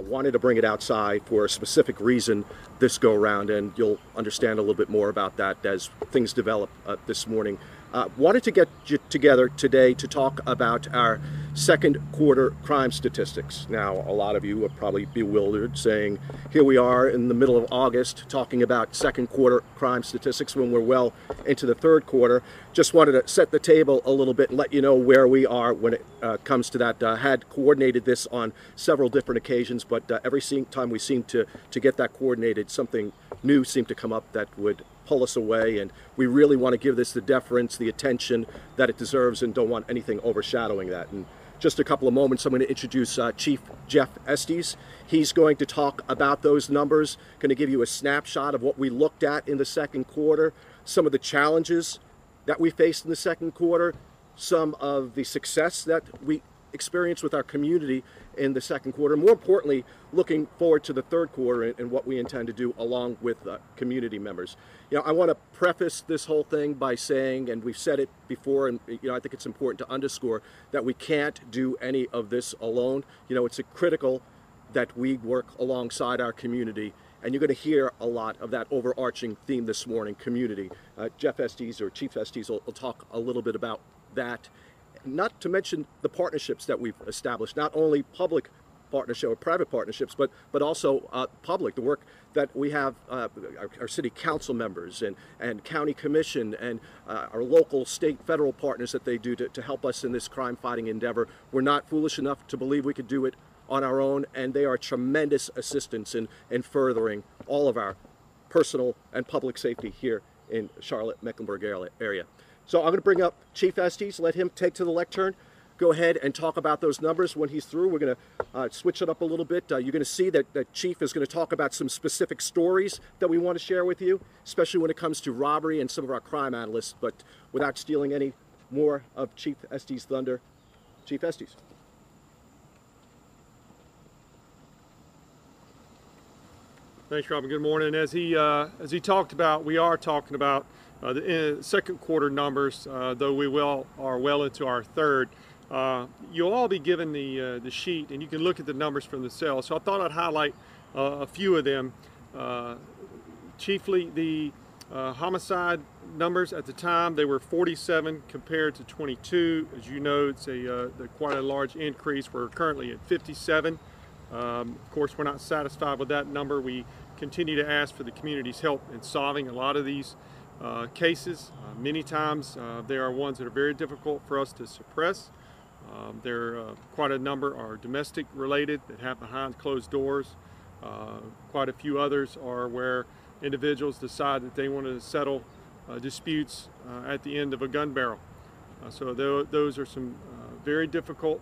wanted to bring it outside for a specific reason this go around, and you'll understand a little bit more about that as things develop this morning. Wanted to get you together today to talk about our second quarter crime statistics. Now, a lot of you are probably bewildered, saying, here we are in the middle of August talking about second quarter crime statistics when we're well into the third quarter. Just wanted to set the table a little bit and let you know where we are when it comes to that. Had coordinated this on several different occasions, but every time we seem to get that coordinated, something new seemed to come up that would pull us away, and we really want to give this the deference, the attention that it deserves, and don't want anything overshadowing that. In just a couple of moments, I'm going to introduce Chief Jeff Estes. He's going to talk about those numbers, going to give you a snapshot of what we looked at in the second quarter, some of the challenges that we faced in the second quarter, some of the success that we experienced with our community in the second quarter. More importantly, looking forward to the third quarter and what we intend to do along with community members. You know, I want to preface this whole thing by saying, and we've said it before, and I think it's important to underscore that we can't do any of this alone. It's critical that we work alongside our community, and you're going to hear a lot of that overarching theme this morning: community. Jeff Estes, or Chief Estes, will talk a little bit about that. Not to mention the partnerships that we've established, not only public partnership or private partnerships, but also public, the work that we have, our city council members and county commission and our local, state, federal partners that they do to help us in this crime fighting endeavor. We're not foolish enough to believe we could do it on our own, and they are tremendous assistance in furthering all of our personal and public safety here in Charlotte-Mecklenburg area. So I'm going to bring up Chief Estes, let him take to the lectern, go ahead and talk about those numbers. When he's through, we're going to switch it up a little bit. You're going to see that Chief is going to talk about some specific stories that we want to share with you, especially when it comes to robbery and some of our crime analysts. But without stealing any more of Chief Estes' thunder, Chief Estes. Thanks, Robin. Good morning. As he talked about, we are talking about the second quarter numbers, though we are well into our third. You'll all be given the sheet, and you can look at the numbers from the cell. So I thought I'd highlight a few of them. Chiefly the homicide numbers at the time, they were 47 compared to 22. As you know, it's quite a large increase. We're currently at 57. Of course, we're not satisfied with that number. We continue to ask for the community's help in solving a lot of these cases. Many times there are ones that are very difficult for us to suppress. Quite a number are domestic related that happen behind closed doors. Quite a few others are where individuals decide that they want to settle disputes at the end of a gun barrel. So those are some very difficult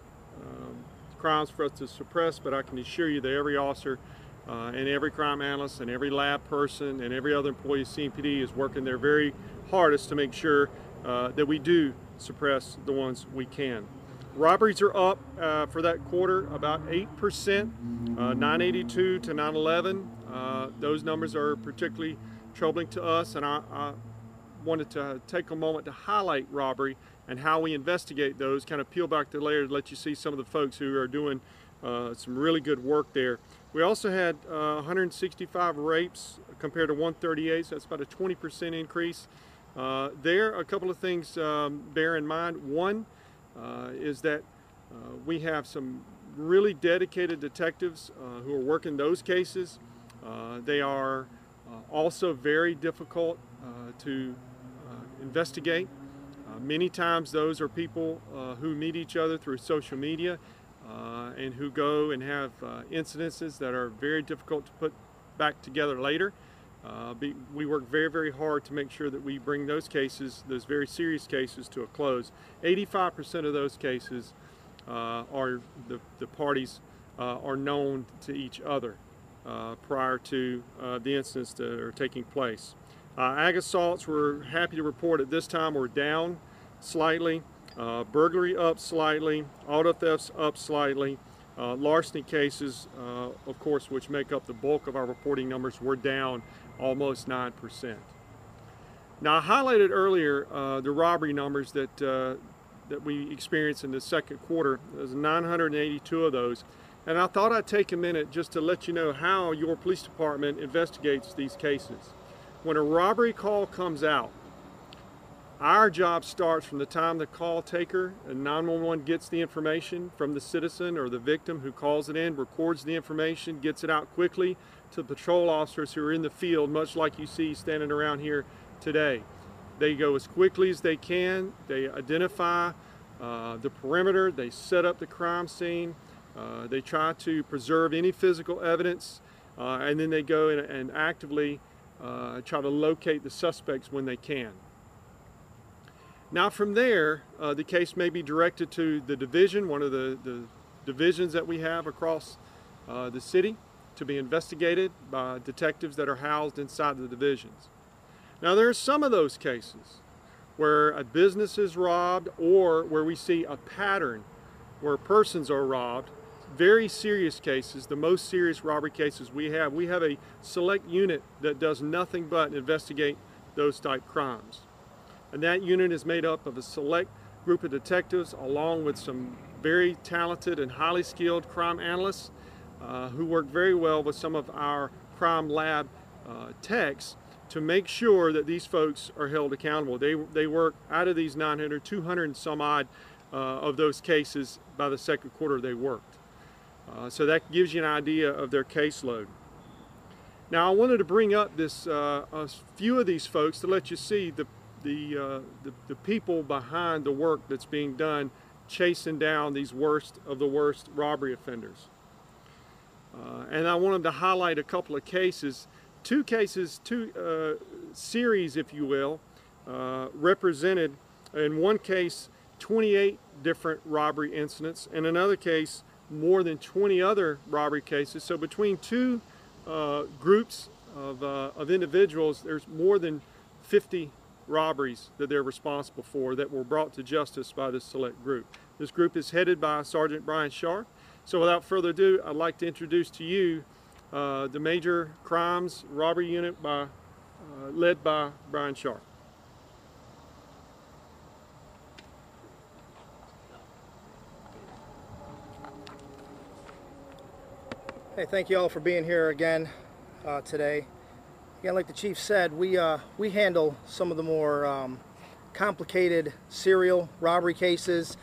crimes for us to suppress, but I can assure you that every officer and every crime analyst and every lab person and every other employee of CMPD is working their very hardest to make sure that we do suppress the ones we can. Robberies are up for that quarter about 8%, 982 to 911. Those numbers are particularly troubling to us, and I wanted to take a moment to highlight robbery and how we investigate those, kind of peel back the layer to let you see some of the folks who are doing some really good work there. We also had 165 rapes compared to 138, so that's about a 20% increase. There, a couple of things bear in mind. One is that we have some really dedicated detectives who are working those cases. They are also very difficult to investigate. Many times those are people who meet each other through social media and who go and have incidences that are very difficult to put back together later. We work very, very hard to make sure that we bring those cases, those very serious cases, to a close. 85% of those cases are the parties are known to each other prior to the incidents that are taking place. Ag assaults, we're happy to report at this time we're down slightly. Burglary up slightly. Auto thefts up slightly. Larceny cases, of course, which make up the bulk of our reporting numbers, we're down almost 9%. Now, I highlighted earlier the robbery numbers that we experienced in the second quarter. There's 982 of those. And I thought I'd take a minute just to let you know how your police department investigates these cases. When a robbery call comes out, our job starts from the time the call taker and 911 gets the information from the citizen or the victim who calls it in, records the information, gets it out quickly to the patrol officers who are in the field, much like you see standing around here today. They go as quickly as they can. They identify the perimeter. They set up the crime scene. They try to preserve any physical evidence, and then they go and actively try to locate the suspects when they can. Now from there, the case may be directed to the division, one of the divisions that we have across the city, to be investigated by detectives that are housed inside the divisions. Now there are some of those cases where a business is robbed or where we see a pattern where persons are robbed. Very serious cases, the most serious robbery cases we have a select unit that does nothing but investigate those type crimes. And that unit is made up of a select group of detectives along with some very talented and highly skilled crime analysts who work very well with some of our crime lab techs to make sure that these folks are held accountable. They work out of these 900, 200 and some odd of those cases by the second quarter they worked. So that gives you an idea of their caseload. Now I wanted to bring up this a few of these folks to let you see the people behind the work that's being done chasing down these worst of the worst robbery offenders. And I wanted to highlight a couple of cases, two series, if you will, represented in one case 28 different robbery incidents, in another case more than 20 other robbery cases. So between two groups of individuals, there's more than 50 robberies that they're responsible for that were brought to justice by this select group. This group is headed by Sergeant Brian Sharp. So without further ado, I'd like to introduce to you the Major Crimes Robbery Unit led by Brian Sharp. Hey, thank you all for being here again today. Again, like the chief said, we handle some of the more complicated serial robbery cases,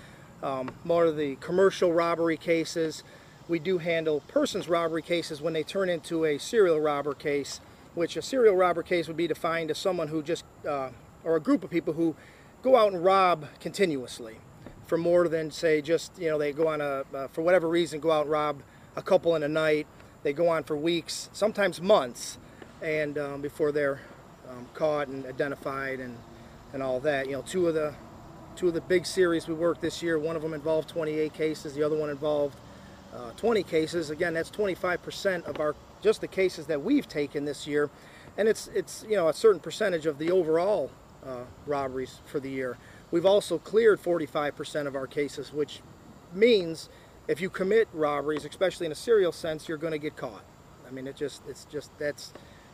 more of the commercial robbery cases. We do handle persons robbery cases when they turn into a serial robber case, which a serial robber case would be defined as someone who just, or a group of people who go out and rob continuously for more than, say, just, they go on for whatever reason, go out and rob a couple in a night. They go on for weeks, sometimes months, and before they're caught and identified and all that. Two of the big series we worked this year, one of them involved 28 cases, the other one involved 20 cases. Again, that's 25% of just the cases that we've taken this year, and it's a certain percentage of the overall robberies for the year. We've also cleared 45% of our cases, which means if you commit robberies, especially in a serial sense, you're going to get caught. I mean, that's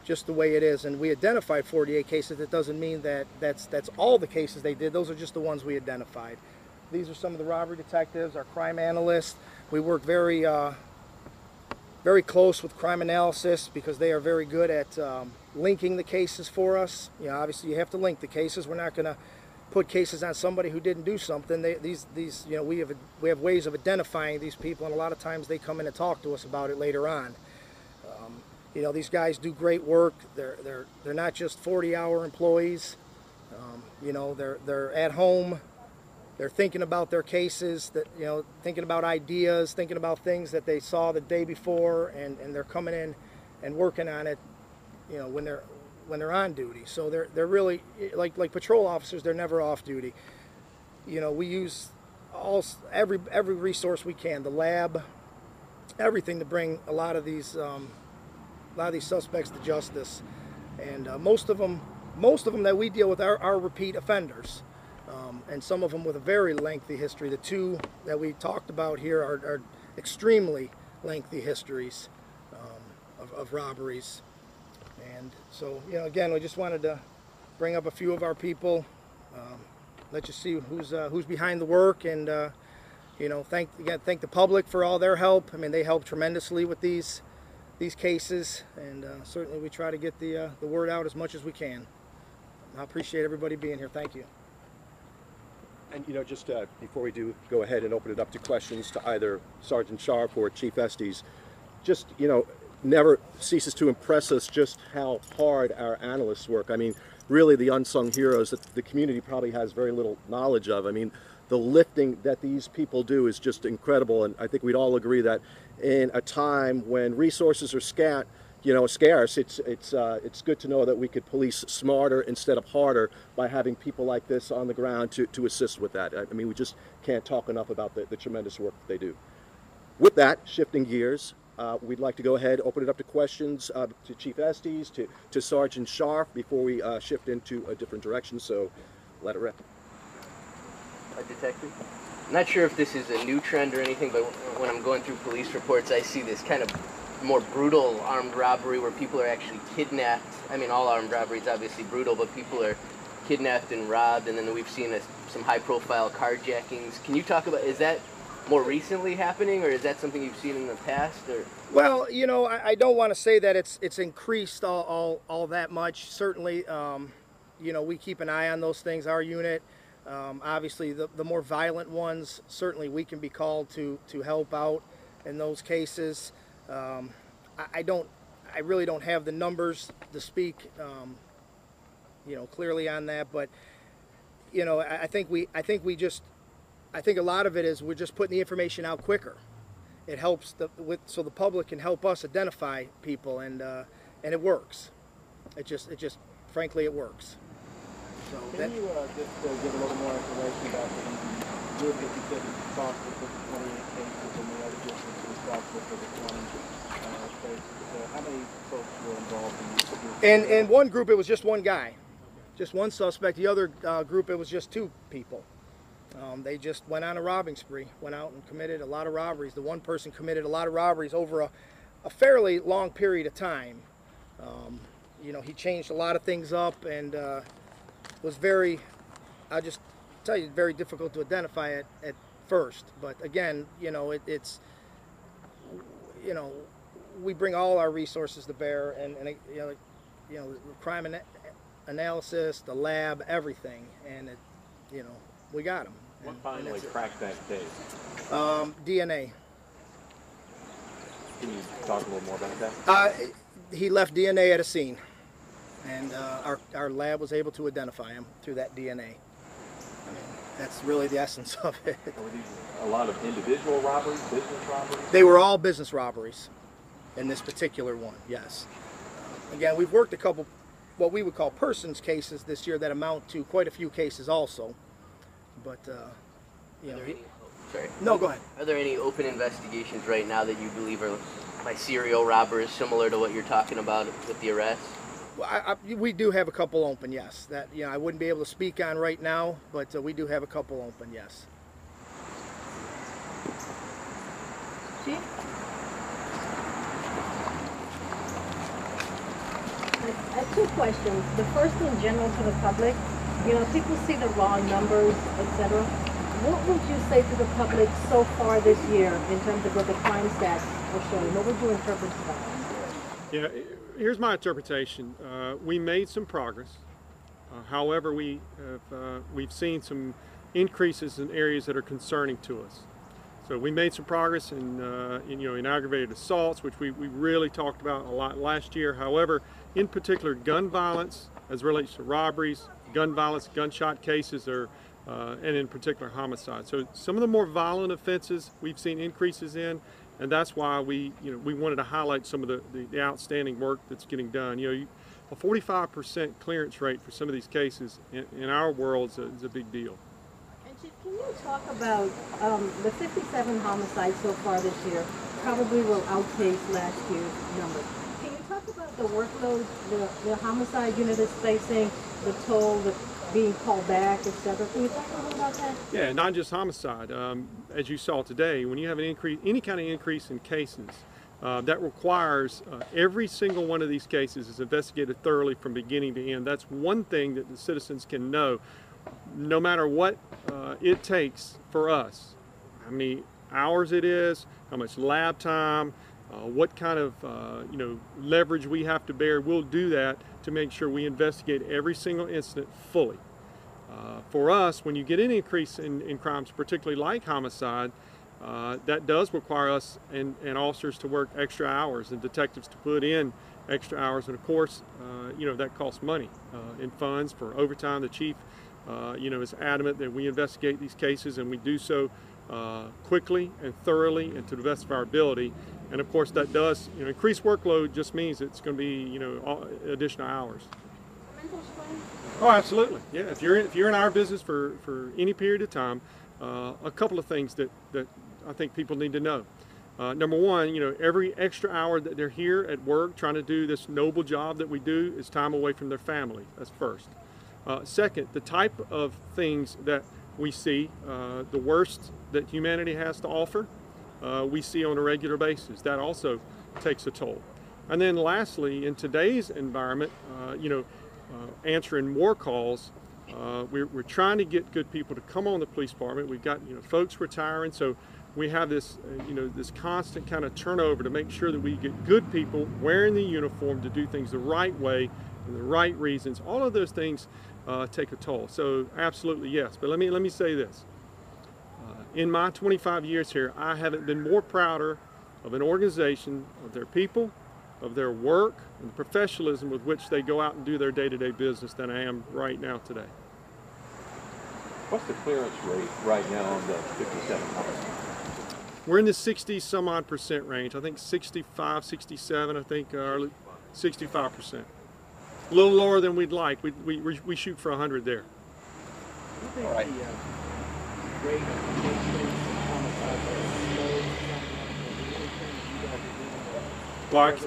just the way it is. And we identified 48 cases. That doesn't mean that that's all the cases they did. Those are just the ones we identified. These are some of the robbery detectives, our crime analysts. We work very close with crime analysis because they are very good at linking the cases for us. Obviously you have to link the cases. We're not going to put cases on somebody who didn't do something. We have ways of identifying these people, and a lot of times they come in and talk to us about it later on. These guys do great work. They're not just 40-hour employees. They're at home. They're thinking about their cases, thinking about ideas, thinking about things that they saw the day before, and they're coming in and working on it, when they're on duty. So they're really like patrol officers. They're never off duty. We use every resource we can, the lab, everything to bring a lot of these suspects to justice. And most of them that we deal with are repeat offenders. And some of them with a very lengthy history. The two that we talked about here are extremely lengthy histories of robberies. And so, again, we just wanted to bring up a few of our people, let you see who's behind the work, and you know, thank the public for all their help. I mean, they help tremendously with these cases, and certainly we try to get the word out as much as we can. I appreciate everybody being here. Thank you. And you know, just before we do go ahead and open it up to questions to either Sergeant Sharp or Chief Estes, just, you know, never ceases to impress us just how hard our analysts work. I mean, really the unsung heroes that the community probably has very little knowledge of. I mean, the lifting that these people do is just incredible, and I think we'd all agree that in a time when resources are scarce, it's good to know that we could police smarter instead of harder by having people like this on the ground to assist with that. I mean, we just can't talk enough about the tremendous work that they do. With that, shifting gears, we'd like to go ahead, open it up to questions to Chief Estes, to Sergeant Sharp before we shift into a different direction, so let it rip. Detective? I'm not sure if this is a new trend or anything, but when I'm going through police reports, I see this kind of more brutal armed robbery where people are actually kidnapped. I mean, all armed robbery is obviously brutal, but people are kidnapped and robbed, and then we've seen some high-profile carjackings. Can you talk about, is that more recently happening, or is that something you've seen in the past? Or? Well, you know, I don't want to say that it's increased all that much. Certainly, you know, we keep an eye on those things, our unit. Obviously, the more violent ones, certainly we can be called to help out in those cases. I really don't have the numbers to speak, you know, clearly on that, but you know, I think a lot of it is we're just putting the information out quicker. It helps so the public can help us identify people, and it works. It just frankly it works. So can you just give a little more information about the group that you said is responsible for the 28 cases and the other group that's responsible for the 20 cases? How many folks were involved in this group? In one group, it was just one guy, just one suspect. The other group, it was just two people. They just went on a robbing spree, went out and committed a lot of robberies. The one person committed a lot of robberies over a fairly long period of time. You know, he changed a lot of things up, and was very, I'll just tell you, very difficult to identify it at first. But again, you know, it's, you know, we bring all our resources to bear, and you know, the crime analysis, the lab, everything, and it, you know, we got him. What finally cracked that case? DNA. Can you talk a little more about that? He left DNA at a scene, and our lab was able to identify him through that DNA. I mean, that's really the essence of it. Were these a lot of individual robberies, business robberies? They were all business robberies in this particular one, yes. Again, we've worked a couple what we would call persons cases this year that amount to quite a few cases also. But, you know, Sorry. No, go ahead. Are there any open investigations right now that you believe are by serial robbers, similar to what you're talking about with the arrest? Well, we do have a couple open, yes. That, you know, I wouldn't be able to speak on right now, but we do have a couple open, yes. Chief? I have two questions. The first, in general, to the public. You know, people see the raw numbers, etc. What would you say to the public so far this year in terms of what the crime stats are showing? What would you interpret to that? Yeah, here's my interpretation. We made some progress. However, we've seen some increases in areas that are concerning to us. So we made some progress in aggravated assaults, which we really talked about a lot last year. However, in particular, gun violence as relates to robberies, gun violence, gunshot cases, and in particular homicide. So some of the more violent offenses we've seen increases in, and that's why we wanted to highlight some of the outstanding work that's getting done. You know, a 45% clearance rate for some of these cases in our world is a big deal. And Chief, can you talk about the 57 homicides so far this year probably will outpace last year's numbers. Can you talk about the workload the homicide unit is facing, the toll, the being called back, etc.? Can you talk a little about that? Yeah, not just homicide. As you saw today, when you have an increase, any kind of increase in cases, that requires every single one of these cases is investigated thoroughly from beginning to end. That's one thing that the citizens can know. No matter what it takes for us how many hours it is, how much lab time, what kind of leverage we have to bear. We'll do that to make sure we investigate every single incident fully. For us, when you get any increase in crimes, particularly like homicide, that does require us and officers to work extra hours and detectives to put in extra hours, and of course, that costs money in funds for overtime. The chief, is adamant that we investigate these cases, and we do so quickly and thoroughly and to the best of our ability. And of course, that does, increased workload just means it's going to be, additional hours. Oh, absolutely. Yeah, if you're in our business for any period of time, a couple of things that I think people need to know. Number one, every extra hour that they're here at work trying to do this noble job that we do is time away from their family. That's first. Second, the type of things that we see, the worst that humanity has to offer, we see on a regular basis. That also takes a toll. And then lastly, in today's environment, answering more calls, we're trying to get good people to come on the police department. We've got folks retiring, so we have this this constant kind of turnover to make sure that we get good people wearing the uniform to do things the right way and the right reasons. All of those things take a toll. So absolutely yes. But let me say this: in my 25 years here, I haven't been more prouder of an organization, of their people, of their work, and the professionalism with which they go out and do their day-to-day business than I am right now today. What's the clearance rate right now on the 57 homicides? We're in the 60 some odd percent range. I think 65, 67, I think, 65%. A little lower than we'd like. We shoot for 100 there. All right. Like,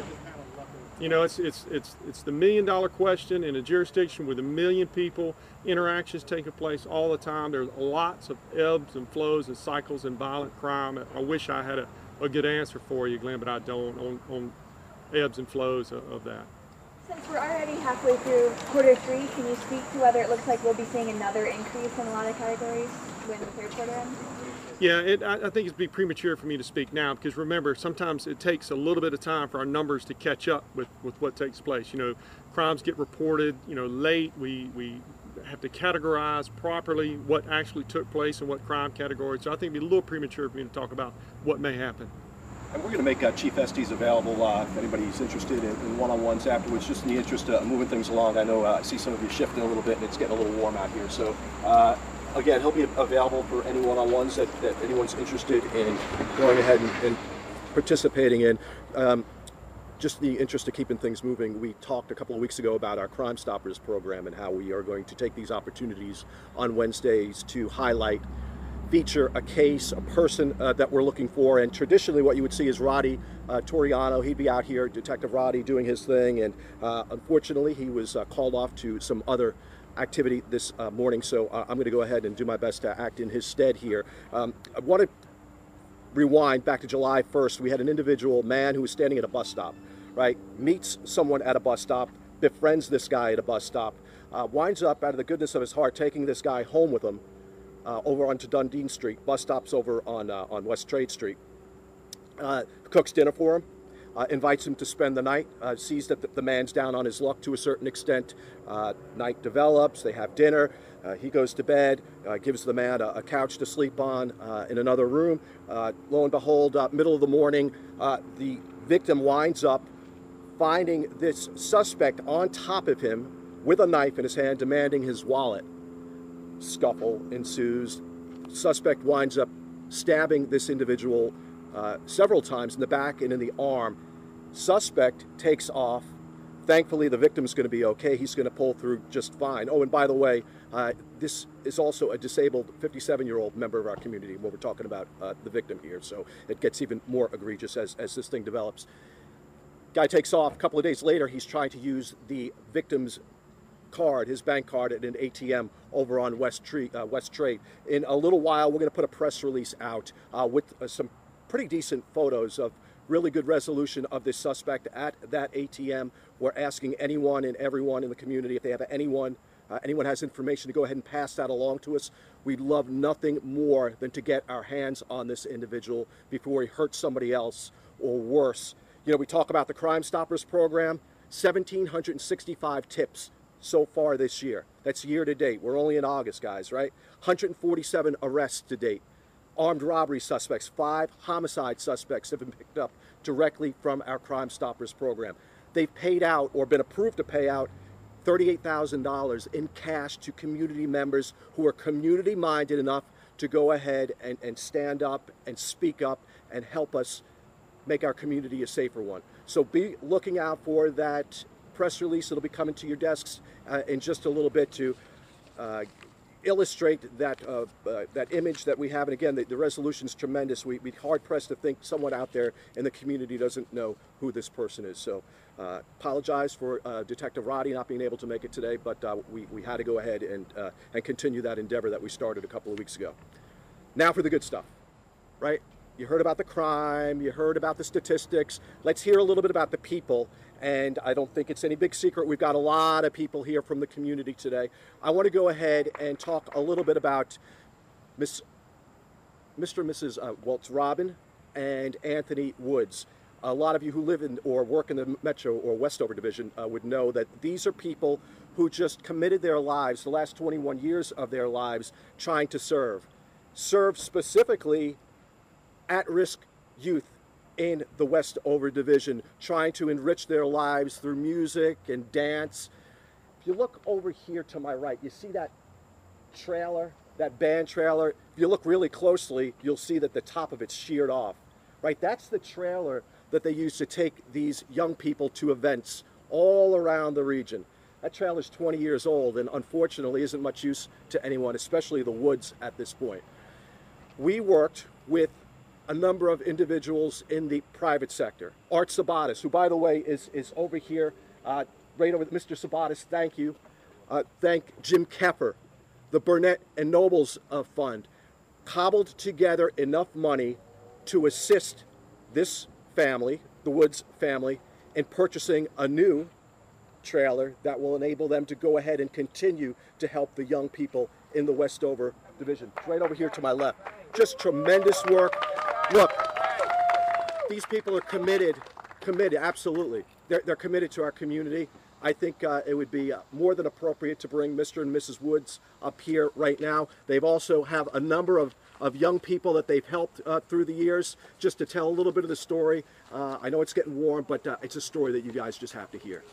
it's the $1 million question in a jurisdiction with 1 million people. Interactions taking place all the time. There's lots of ebbs and flows and cycles in violent crime. I wish I had a good answer for you, Glenn, but I don't on ebbs and flows of that. Since we're already halfway through Q3, can you speak to whether it looks like we'll be seeing another increase in a lot of categories when the third quarter ends? Yeah, I think it'd be premature for me to speak now, because remember, sometimes it takes a little bit of time for our numbers to catch up with what takes place. Crimes get reported, late. We have to categorize properly what actually took place in what crime category. So I think it'd be a little premature for me to talk about what may happen. And we're going to make Chief Estes available if anybody's interested in one-on-ones afterwards, just in the interest of moving things along. I know I see some of you shifting a little bit, and it's getting a little warm out here. So again, he'll be available for any one-on-ones that anyone's interested in going ahead and participating in. Just the interest of keeping things moving, we talked a couple of weeks ago about our Crime Stoppers program and how we are going to take these opportunities on Wednesdays to highlight, feature a case, a person that we're looking for. And traditionally what you would see is Roddy Toriano. He'd be out here, Detective Roddy, doing his thing, and unfortunately he was called off to some other activity this morning, so I'm going to go ahead and do my best to act in his stead here. I want to rewind back to July 1st. We had an individual man who was standing at a bus stop, right? Meets someone at a bus stop, befriends this guy at a bus stop, winds up out of the goodness of his heart taking this guy home with him over onto Dundee Street. Bus stops over on West Trade Street. Cooks dinner for him. Invites him to spend the night, sees that the man's down on his luck to a certain extent. Night develops, they have dinner, he goes to bed, gives the man a couch to sleep on in another room. Lo and behold, middle of the morning, the victim winds up finding this suspect on top of him with a knife in his hand, demanding his wallet. Scuffle ensues. Suspect winds up stabbing this individual several times in the back and in the arm. Suspect takes off. Thankfully, the victim's going to be okay. He's going to pull through just fine. Oh, and by the way, this is also a disabled 57-year-old member of our community when we're talking about the victim here, so it gets even more egregious as this thing develops. Guy takes off. A couple of days later, he's trying to use the victim's card, his bank card, at an ATM over on West Trade. In a little while, we're going to put a press release out with some pretty decent photos of really good resolution of this suspect at that ATM. We're asking anyone and everyone in the community, if they have anyone Anyone has information to go ahead and pass that along to us. We'd love nothing more than to get our hands on this individual before he hurts somebody else or worse. You know, we talk about the Crime Stoppers program, 1,765 tips so far this year. That's year to date. We're only in August, guys, right? 147 arrests to date. Armed robbery suspects, 5 homicide suspects have been picked up directly from our Crime Stoppers program. They've paid out or been approved to pay out $38,000 in cash to community members who are community minded enough to go ahead and stand up and speak up and help us make our community a safer one. So be looking out for that press release. It'll be coming to your desks in just a little bit to illustrate that that image that we have. And again, the resolution is tremendous. We'd be hard pressed to think someone out there in the community doesn't know who this person is. So apologize for Detective Roddy not being able to make it today, but we had to go ahead and continue that endeavor that we started a couple of weeks ago. Now for the good stuff, right? You heard about the crime, you heard about the statistics. Let's hear a little bit about the people. And I don't think it's any big secret. We've got a lot of people here from the community today. I want to go ahead and talk a little bit about Mr. and Mrs. Waltz Robin and Anthony Woods. A lot of you who live in or work in the Metro or Westover Division would know that these are people who just committed their lives, the last 21 years of their lives, trying to serve specifically at-risk youth in the Westover Division, trying to enrich their lives through music and dance. If you look over here to my right, you see that trailer, that band trailer? If you look really closely, you'll see that the top of it's sheared off, right? That's the trailer that they use to take these young people to events all around the region. That trailer's 20 years old and unfortunately isn't much use to anyone, especially the Woods at this point. We worked with a number of individuals in the private sector. Art Sabatis, who by the way is over here, right over, Mr. Sabatis, thank you. Thank Jim Keffer, the Burnett and Nobles Fund, cobbled together enough money to assist this family, the Woods family, in purchasing a new trailer that will enable them to go ahead and continue to help the young people in the Westover Division. Right over here to my left. Just tremendous work. Look, these people are committed, absolutely. They're committed to our community. I think it would be more than appropriate to bring Mr. and Mrs. Woods up here right now. They've also have a number of young people that they've helped through the years, just to tell a little bit of the story. I know it's getting warm, but it's a story that you guys just have to hear.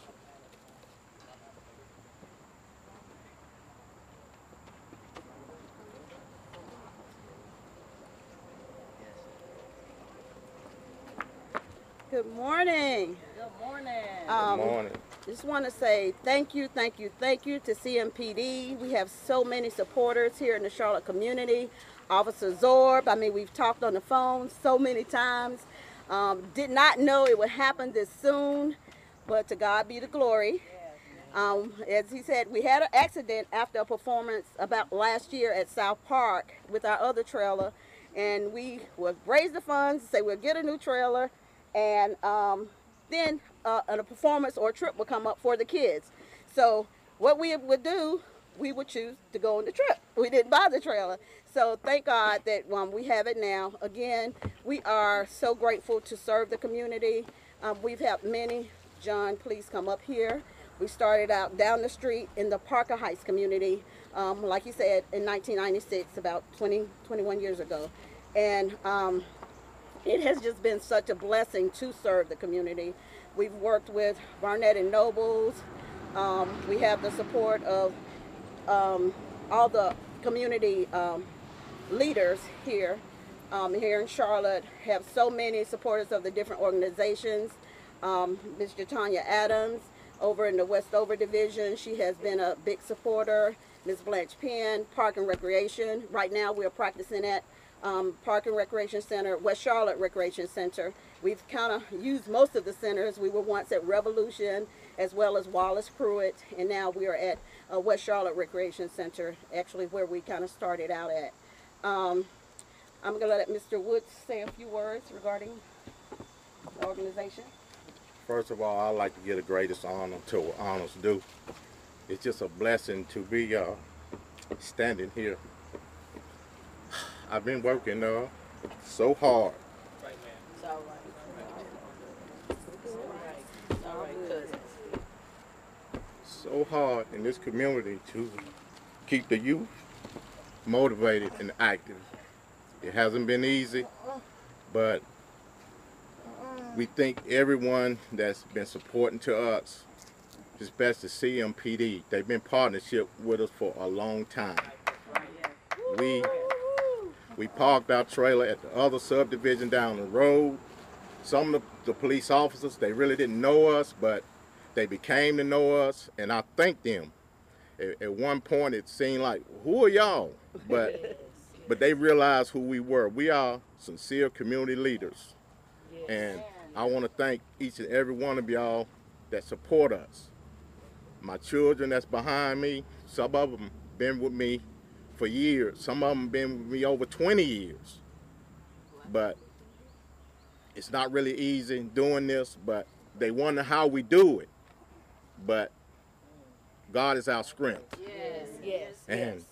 Good morning. Good morning. Good morning. Just want to say thank you to CMPD. We have so many supporters here in the Charlotte community. Officer Zorb, I mean, we've talked on the phone so many times. Did not know it would happen this soon, but to God be the glory. As he said, we had an accident after a performance about last year at South Park with our other trailer, and we would raise the funds, say we'll get a new trailer, and then a performance or a trip would come up for the kids. So what we would do, we would choose to go on the trip. We didn't buy the trailer. So thank God that we have it now. Again, we are so grateful to serve the community. We've helped many. John, please come up here. We started out down the street in the Parker Heights community, like you said, in 1996, about 21 years ago. And it has just been such a blessing to serve the community. We've worked with Barnett and Nobles. We have the support of all the community leaders here. Here in Charlotte, have so many supporters of the different organizations. Mr. Tanya Adams over in the Westover Division, she has been a big supporter. Ms. Blanche Penn, Park and Recreation. Right now we're practicing at Park and Recreation Center, West Charlotte Recreation Center. We've kind of used most of the centers. We were once at Revolution as well as Wallace Pruitt, and now we are at West Charlotte Recreation Center, actually where we kind of started out at. I'm going to let Mr. Woods say a few words regarding the organization. First of all, I'd like to give the greatest honor to honors due. it's just a blessing to be standing here. I've been working so hard. It's all right. All right, cousins. So hard in this community to keep the youth motivated and active. It hasn't been easy, but we thank everyone that's been supporting to us, especially CMPD. They've been partnership with us for a long time. We parked our trailer at the other subdivision down the road. Some of the police officers, they really didn't know us, but they became to know us, and I thank them. At one point, it seemed like, who are y'all? But they realized who we were. We are sincere community leaders. And I want to thank each and every one of y'all that support us. My children that's behind me, some of them been with me for years. Some of them been with me over 20 years. But it's not really easy doing this, but they wonder how we do it. But God is our strength. And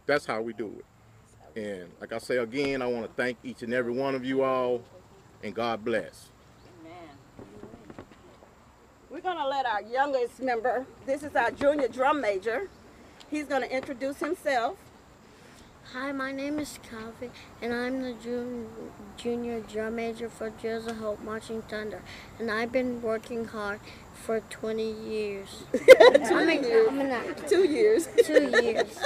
that's how we do it. And like I say again, I want to thank each and every one of you all, and God bless. We're going to let our youngest member, this is our junior drum major, he's going to introduce himself. Hi, my name is Calvin, and I'm the junior drum major for Drills of Hope Marching Thunder, and I've been working hard for 20 years. 2 years. 2 years.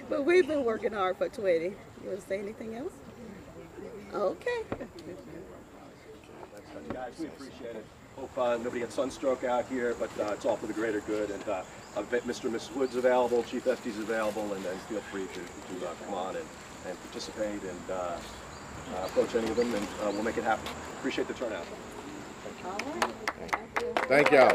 But we've been working hard for 20. You want to say anything else? Okay. Guys, we appreciate it. Hope nobody gets sunstroke out here, but it's all for the greater good. And Mr. and Mrs. Wood's available, Chief Estes available, and then feel free to come on and participate and approach any of them, and we'll make it happen. Appreciate the turnout. Thank y'all.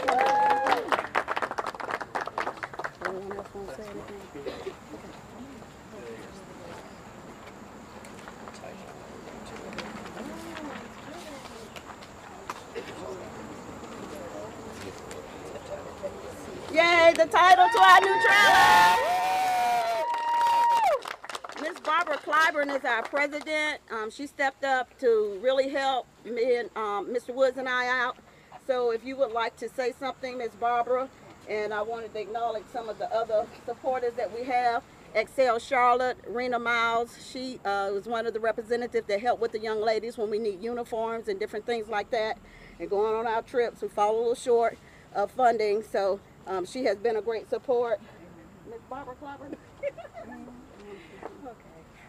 Yay, the title to our new trailer! Miss Barbara Clyburn is our president. She stepped up to really help me and Mr. Woods and I out. So if you would like to say something, Miss Barbara, and I wanted to acknowledge some of the other supporters that we have. Excel Charlotte, Rena Miles, she was one of the representatives that helped with the young ladies when we need uniforms and different things like that. And going on our trips, we fall a little short of funding, so she has been a great support. Ms. Barbara Clyburn.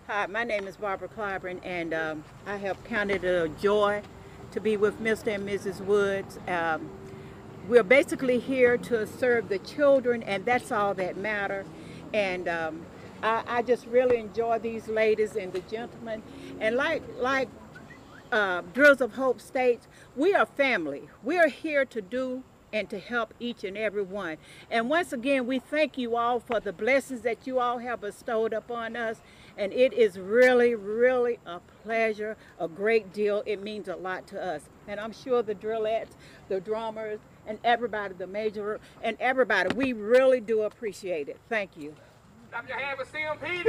Hi, my name is Barbara Clyburn, and I have counted it a joy to be with Mr. and Mrs. Woods. We're basically here to serve the children, and that's all that matters. And I just really enjoy these ladies and the gentlemen. And like Drills of Hope states, we are family. We are here to do and to help each and every one. And once again, we thank you all for the blessings that you all have bestowed upon us. And it is really, really a pleasure, a great deal. It means a lot to us. And I'm sure the drillettes, the drummers, and everybody, the major, and everybody, we really do appreciate it. Thank you. Clap your hand for CMPD!